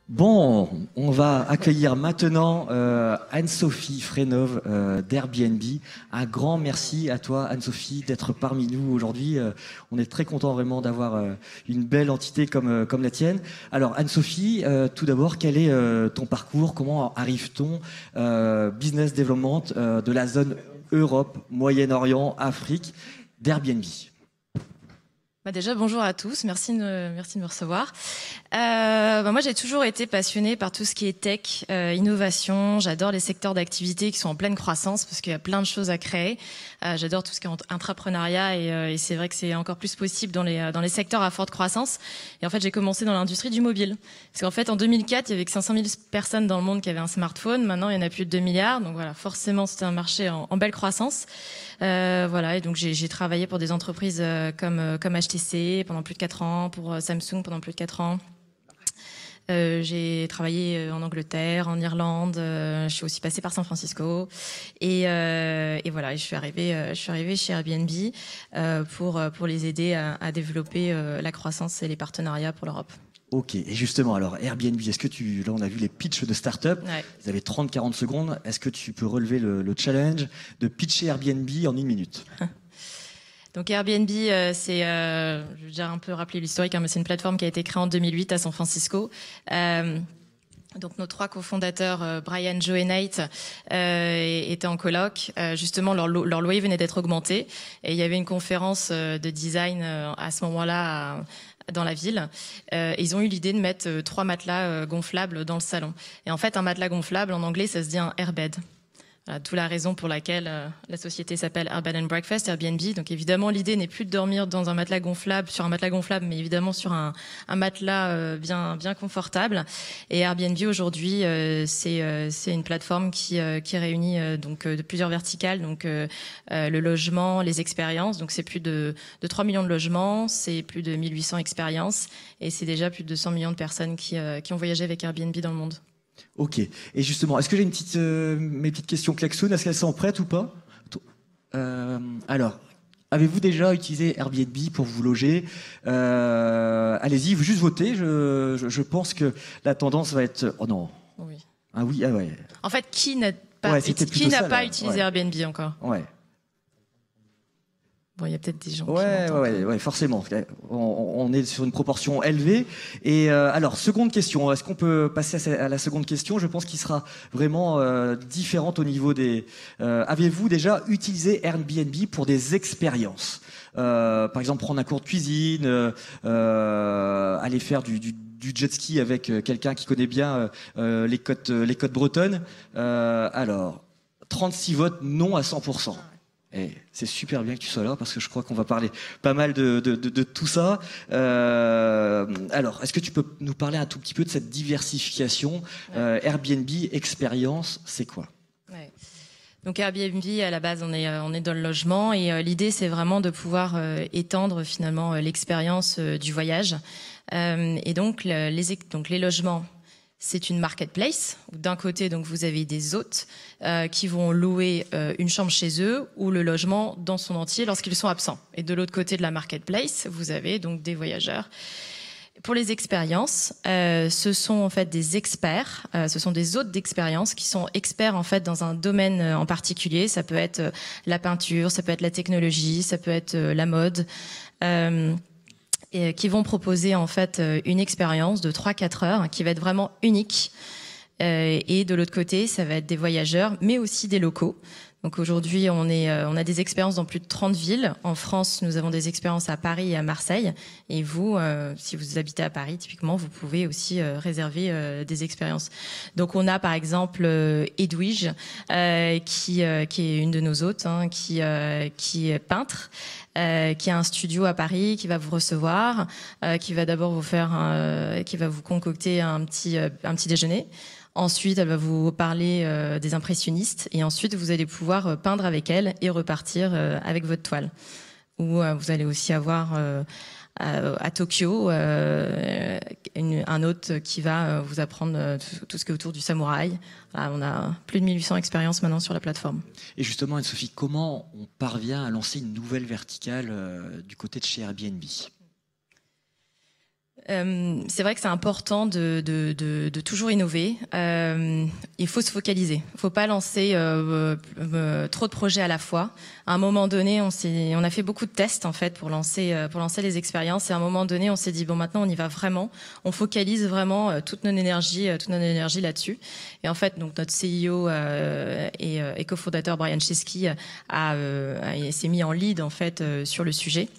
Bon, on va accueillir maintenant Anne-Sophie Frenov d'Airbnb. Un grand merci à toi, Anne-Sophie, d'être parmi nous aujourd'hui. On est très content vraiment d'avoir une belle entité comme la tienne. Alors, Anne-Sophie, tout d'abord, quel est ton parcours? Comment arrive-t-on business development de la zone Europe, Moyen-Orient, Afrique d'Airbnb? Déjà, bonjour à tous, merci de me recevoir. Moi, j'ai toujours été passionnée par tout ce qui est tech, innovation. J'adore les secteurs d'activité qui sont en pleine croissance parce qu'il y a plein de choses à créer. J'adore tout ce qui est entrepreneuriat et c'est vrai que c'est encore plus possible dans les secteurs à forte croissance. Et en fait, j'ai commencé dans l'industrie du mobile. Parce qu'en fait, en 2004, il y avait que 500 000 personnes dans le monde qui avaient un smartphone. Maintenant, il y en a plus de 2 milliards. Donc voilà, forcément, c'était un marché en belle croissance. Et donc j'ai travaillé pour des entreprises comme HTC pendant plus de 4 ans, pour Samsung pendant plus de 4 ans. J'ai travaillé en Angleterre, en Irlande. Je suis aussi passée par San Francisco. Et je suis arrivée chez Airbnb pour les aider à développer la croissance et les partenariats pour l'Europe. Ok, et justement, alors Airbnb, là on a vu les pitchs de start-up, Ouais. vous avez 30-40 secondes, est-ce que tu peux relever le challenge de pitcher Airbnb en 1 minute? Donc Airbnb, je vais déjà un peu rappeler l'historique, mais c'est une plateforme qui a été créée en 2008 à San Francisco. Donc nos 3 cofondateurs, Brian, Joe et Nate, étaient en coloc. Justement, leur loyer venait d'être augmenté et il y avait une conférence de design à ce moment-là dans la ville. Ils ont eu l'idée de mettre 3 matelas gonflables dans le salon. Et en fait, un matelas gonflable, en anglais, ça se dit un airbed. Voilà, d'où la raison pour laquelle la société s'appelle Airbed and Breakfast, Airbnb. Donc évidemment, l'idée n'est plus de dormir dans un matelas gonflable, sur un matelas gonflable, mais évidemment sur un matelas bien confortable. Et Airbnb aujourd'hui, c'est une plateforme qui réunit de plusieurs verticales, donc le logement, les expériences. Donc c'est plus de 3 millions de logements, c'est plus de 1800 expériences, et c'est déjà plus de 200 millions de personnes qui ont voyagé avec Airbnb dans le monde. Ok, et justement, est-ce que j'ai mes petites questions klaxon, est-ce qu'elles sont prêtes ou pas? Alors, avez-vous déjà utilisé Airbnb pour vous loger? Allez-y, vous juste votez, je pense que la tendance va être... Oh non. Oui. Ah oui, ah ouais. En fait, qui n'a pas, Ouais, utilisé Airbnb encore? Ouais. Bon, il y a peut-être des gens qui Ouais, forcément. On est sur une proportion élevée. Et alors, seconde question. Est-ce qu'on peut passer à la seconde question? Je pense qu'il sera vraiment différente au niveau des... avez-vous déjà utilisé Airbnb pour des expériences? Par exemple, prendre un cours de cuisine, aller faire du jet ski avec quelqu'un qui connaît bien les côtes bretonnes. Alors, 36 votes non à 100%. Et c'est super bien que tu sois là parce que je crois qu'on va parler pas mal de tout ça. Alors, est-ce que tu peux nous parler un tout petit peu de cette diversification? Airbnb, expérience, c'est quoi? Ouais. Donc Airbnb, à la base, on est dans le logement et l'idée, c'est vraiment de pouvoir étendre finalement l'expérience du voyage. Et donc les logements, c'est une marketplace. D'un côté, donc vous avez des hôtes qui vont louer une chambre chez eux ou le logement dans son entier lorsqu'ils sont absents. Et de l'autre côté de la marketplace, vous avez donc des voyageurs. Pour les expériences, ce sont en fait des experts, ce sont des hôtes d'expérience qui sont experts en fait dans un domaine en particulier. Ça peut être la peinture, ça peut être la technologie, ça peut être la mode. Et qui vont proposer en fait une expérience de 3-4 heures qui va être vraiment unique. Et de l'autre côté, ça va être des voyageurs, mais aussi des locaux. Donc aujourd'hui, on a des expériences dans plus de 30 villes. En France, nous avons des expériences à Paris et à Marseille. Et vous, si vous habitez à Paris, typiquement, vous pouvez aussi réserver des expériences. Donc on a par exemple Edwige, qui est une de nos hôtes, qui est peintre. Qui a un studio à Paris, qui va vous recevoir, qui va d'abord qui va vous concocter un petit déjeuner. Ensuite, elle va vous parler des impressionnistes, et ensuite vous allez pouvoir peindre avec elle et repartir avec votre toile. Ou vous allez aussi avoir à Tokyo un hôte qui va vous apprendre tout ce qui est autour du samouraï. Là, on a plus de 1800 expériences maintenant sur la plateforme. Et justement, Anne-Sophie, comment on parvient à lancer une nouvelle verticale du côté de chez Airbnb? C'est vrai que c'est important de toujours innover. Il faut se focaliser. Il ne faut pas lancer trop de projets à la fois. À un moment donné, on a fait beaucoup de tests en fait pour lancer les expériences. Et à un moment donné, on s'est dit bon, maintenant on y va vraiment. On focalise vraiment toute notre énergie là-dessus. Et en fait, donc notre CIO et cofondateur Brian Chesky s'est mis en lead en fait sur le sujet.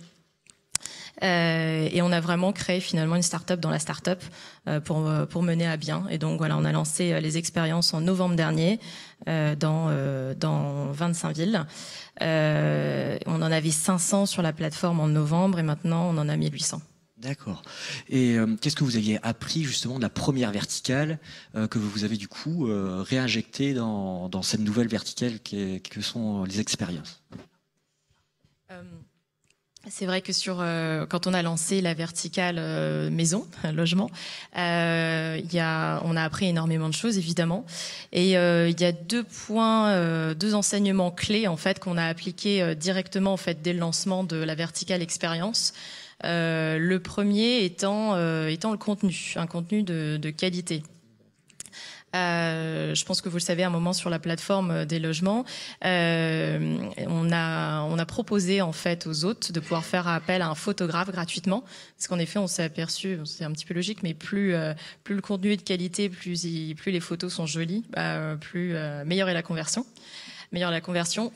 Et on a vraiment créé finalement une start-up dans la start-up pour mener à bien. Et donc voilà, on a lancé les expériences en novembre dernier dans 25 villes. On en avait 500 sur la plateforme en novembre et maintenant on en a 1800. D'accord. Et qu'est-ce que vous aviez appris justement de la première verticale que vous avez du coup réinjecté dans cette nouvelle verticale que sont les expériences? C'est vrai que quand on a lancé la verticale maison, logement, on a appris énormément de choses évidemment. Et il y a deux enseignements clés en fait qu'on a appliqués directement en fait dès le lancement de la verticale expérience. Le premier étant le contenu, un contenu de qualité. Je pense que vous le savez, à un moment sur la plateforme des logements, on a proposé en fait aux hôtes de pouvoir faire appel à un photographe gratuitement, parce qu'en effet, on s'est aperçu, c'est un petit peu logique, mais plus le contenu est de qualité, plus les photos sont jolies, plus meilleure est la conversion.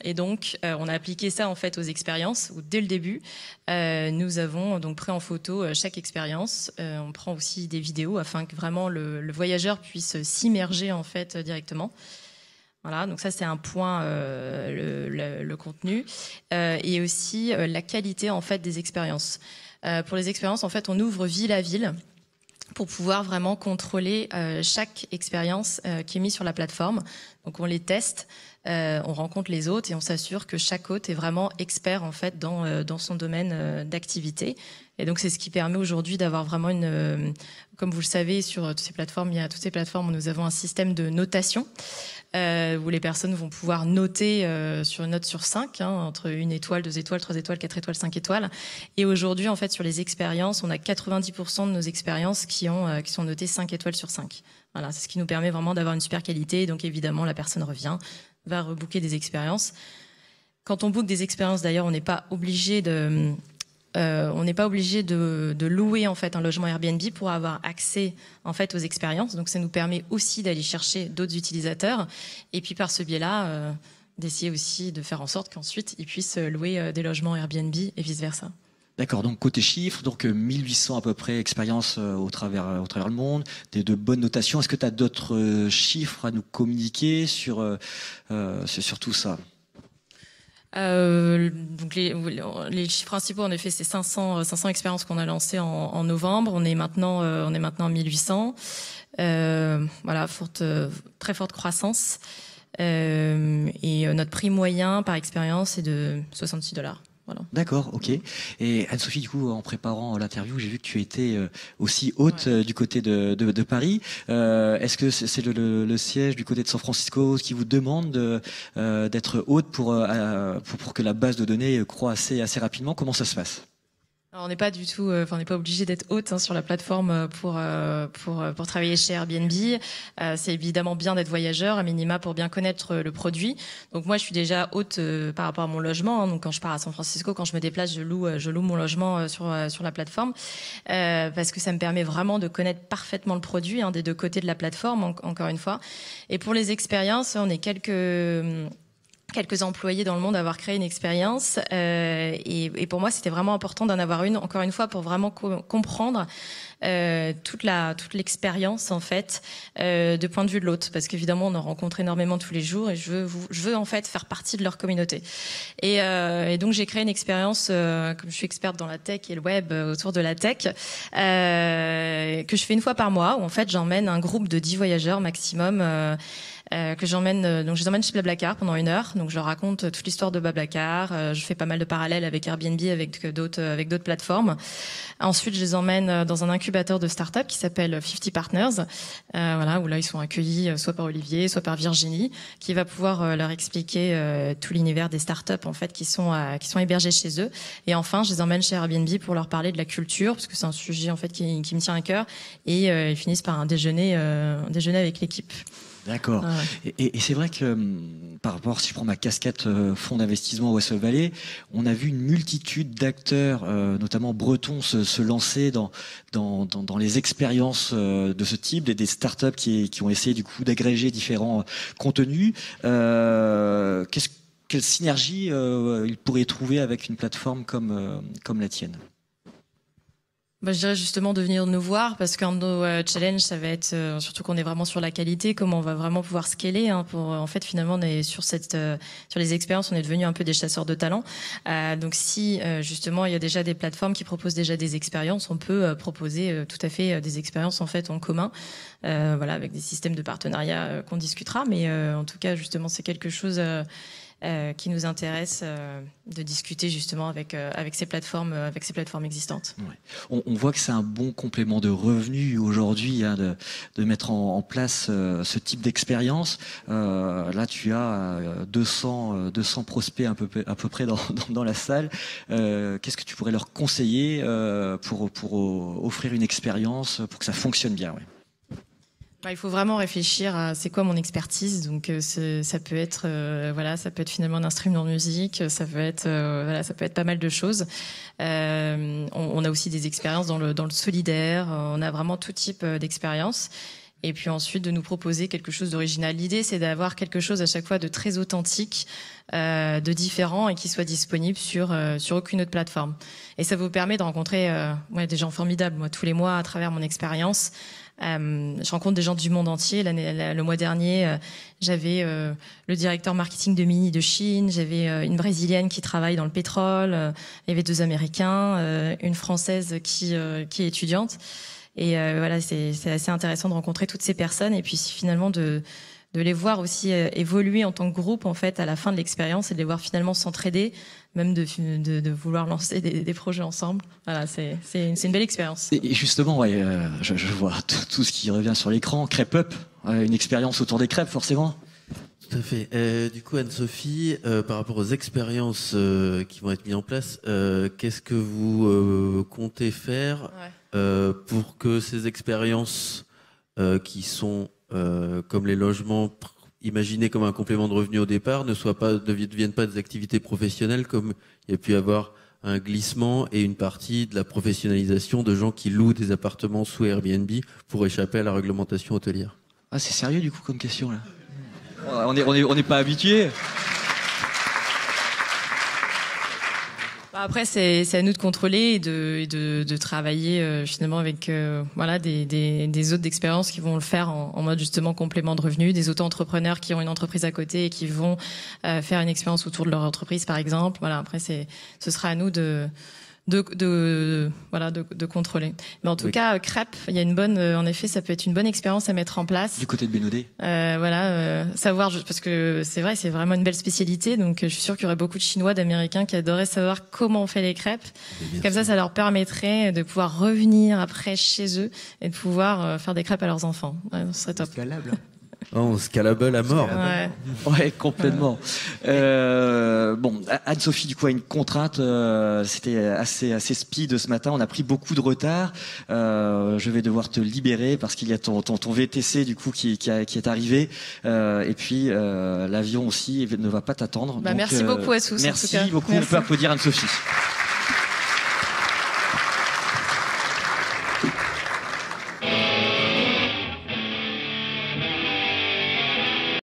Et donc on a appliqué ça en fait aux expériences où dès le début nous avons donc pris en photo chaque expérience. On prend aussi des vidéos afin que vraiment le voyageur puisse s'immerger en fait directement. Voilà, donc ça c'est un point, le contenu et aussi la qualité en fait des expériences. Pour les expériences, en fait, on ouvre ville à ville pour pouvoir vraiment contrôler chaque expérience qui est mise sur la plateforme. Donc on les teste, on rencontre les hôtes et on s'assure que chaque hôte est vraiment expert en fait dans son domaine d'activité. Et donc c'est ce qui permet aujourd'hui d'avoir vraiment comme vous le savez, sur toutes ces plateformes, nous avons un système de notation où les personnes vont pouvoir noter sur une note sur 5, entre 1 étoile, 2 étoiles, 3 étoiles, 4 étoiles, 5 étoiles. Et aujourd'hui, en fait, sur les expériences, on a 90% de nos expériences qui sont notées 5 étoiles sur 5. Voilà, c'est ce qui nous permet vraiment d'avoir une super qualité. Donc évidemment, la personne revient, va rebooker des expériences. Quand on book des expériences, d'ailleurs, on n'est pas obligé de louer en fait un logement Airbnb pour avoir accès en fait aux expériences. Donc ça nous permet aussi d'aller chercher d'autres utilisateurs et puis par ce biais-là d'essayer aussi de faire en sorte qu'ensuite ils puissent louer des logements Airbnb et vice versa. D'accord, donc côté chiffres, donc 1800 à peu près expériences au travers le monde, de bonnes notations. Est-ce que tu as d'autres chiffres à nous communiquer sur tout ça? Donc les chiffres principaux en effet c'est 500 expériences qu'on a lancées en novembre. On est maintenant à 1800. Voilà, très forte croissance. Et notre prix moyen par expérience est de $66. Voilà. D'accord, ok. Et Anne-Sophie, du coup, en préparant l'interview, j'ai vu que tu étais aussi hôte du côté de Paris. Est-ce que c'est le siège du côté de San Francisco qui vous demande d'être hôte pour que la base de données croît assez rapidement? Comment ça se passe? Alors, on n'est pas du tout, on n'est pas obligé d'être hôte sur la plateforme pour travailler chez Airbnb. C'est évidemment bien d'être voyageur, à minima pour bien connaître le produit. Donc moi, je suis déjà hôte par rapport à mon logement. Donc quand je pars à San Francisco, quand je me déplace, je loue mon logement sur la plateforme parce que ça me permet vraiment de connaître parfaitement le produit des deux côtés de la plateforme. Encore une fois. Et pour les expériences, on est quelques employés dans le monde à avoir créé une expérience et pour moi c'était vraiment important d'en avoir une encore une fois pour vraiment comprendre toute l'expérience en fait de point de vue de l'hôte parce qu'évidemment on en rencontre énormément tous les jours et je veux en fait faire partie de leur communauté et donc j'ai créé une expérience comme je suis experte dans la tech et le web autour de la tech que je fais une fois par mois où en fait j'emmène un groupe de 10 voyageurs maximum que j'emmène. Donc je les emmène chez Blablacar pendant 1 heure. Donc je leur raconte toute l'histoire de Blablacar. Je fais pas mal de parallèles avec Airbnb, avec d'autres plateformes. Ensuite, je les emmène dans un incubateur de start-up qui s'appelle 50 Partners. Voilà, où là ils sont accueillis soit par Olivier, soit par Virginie, qui va pouvoir leur expliquer tout l'univers des start-up en fait qui sont hébergés chez eux. Et enfin, je les emmène chez Airbnb pour leur parler de la culture, parce que c'est un sujet en fait qui me tient à cœur. Et ils finissent par un déjeuner avec l'équipe. D'accord. Et c'est vrai que par rapport, si je prends ma casquette fonds d'investissement Westwell Valley, on a vu une multitude d'acteurs, notamment bretons, se lancer dans les expériences de ce type, des startups qui ont essayé du coup d'agréger différents contenus. Quelle synergie ils pourraient trouver avec une plateforme comme la tienne? Je dirais justement de venir nous voir, parce qu'un de nos challenges, ça va être, surtout qu'on est vraiment sur la qualité, comment on va vraiment pouvoir scaler. En fait, finalement, on est sur les expériences, on est devenu un peu des chasseurs de talents. Donc, si justement il y a déjà des plateformes qui proposent déjà des expériences, on peut proposer tout à fait des expériences en fait en commun, voilà, avec des systèmes de partenariat qu'on discutera. Mais en tout cas, justement, c'est quelque chose qui nous intéresse de discuter justement avec ces plateformes existantes. Ouais. On voit que c'est un bon complément de revenus aujourd'hui de mettre en place ce type d'expérience. Là, tu as 200 prospects à peu près dans la salle. Qu'est-ce que tu pourrais leur conseiller pour offrir une expérience pour que ça fonctionne bien? Ouais. Il faut vraiment réfléchir à c'est quoi mon expertise. Donc ça peut être ça peut être finalement un instrument de musique, ça peut être pas mal de choses. On a aussi des expériences dans le solidaire, on a vraiment tout type d'expérience. Et puis ensuite de nous proposer quelque chose d'original. L'idée c'est d'avoir quelque chose à chaque fois de très authentique, de différent et qui soit disponible sur aucune autre plateforme. Et ça vous permet de rencontrer des gens formidables. Moi tous les mois à travers mon expérience, je rencontre des gens du monde entier. Le mois dernier, j'avais le directeur marketing de Mini de Chine, j'avais une Brésilienne qui travaille dans le pétrole, il y avait 2 Américains, une Française qui est étudiante. Et voilà, c'est assez intéressant de rencontrer toutes ces personnes et puis finalement de les voir aussi évoluer en tant que groupe en fait à la fin de l'expérience et de les voir finalement s'entraider, même de vouloir lancer des projets ensemble. Voilà, c'est une belle expérience. Et justement, je vois tout ce qui revient sur l'écran. Crêpe Up, une expérience autour des crêpes forcément. Tout à fait. Du coup, Anne-Sophie, par rapport aux expériences qui vont être mises en place, qu'est-ce que vous comptez faire pour que ces expériences qui sont comme les logements imaginés comme un complément de revenu au départ ne deviennent pas des activités professionnelles, comme il y a pu y avoir un glissement et une partie de la professionnalisation de gens qui louent des appartements sous Airbnb pour échapper à la réglementation hôtelière? Ah, c'est sérieux du coup comme question là. On n'est pas habitué. Après, c'est à nous de contrôler et de travailler finalement avec des autres d'expérience qui vont le faire en mode justement complément de revenus, des auto-entrepreneurs qui ont une entreprise à côté et qui vont faire une expérience autour de leur entreprise, par exemple. Voilà. Après, ce sera à nous de contrôler. Mais en tout cas, crêpe, il y a une bonne, en effet, ça peut être une bonne expérience à mettre en place. Du côté de Bénodet. Savoir, parce que c'est vrai, c'est vraiment une belle spécialité. Donc, je suis sûre qu'il y aurait beaucoup de Chinois, d'Américains qui adoraient savoir comment on fait les crêpes. Comme ça leur permettrait de pouvoir revenir après chez eux et de pouvoir faire des crêpes à leurs enfants. Ouais, ce serait top. Scalable. On scalable à mort. Ouais, complètement. Bon, Anne-Sophie, du coup, a une contrainte. C'était assez speed ce matin. On a pris beaucoup de retard. Je vais devoir te libérer parce qu'il y a ton VTC du coup qui est arrivé. Et puis l'avion aussi ne va pas t'attendre. Merci beaucoup à tous. Merci beaucoup. On peut applaudir Anne-Sophie.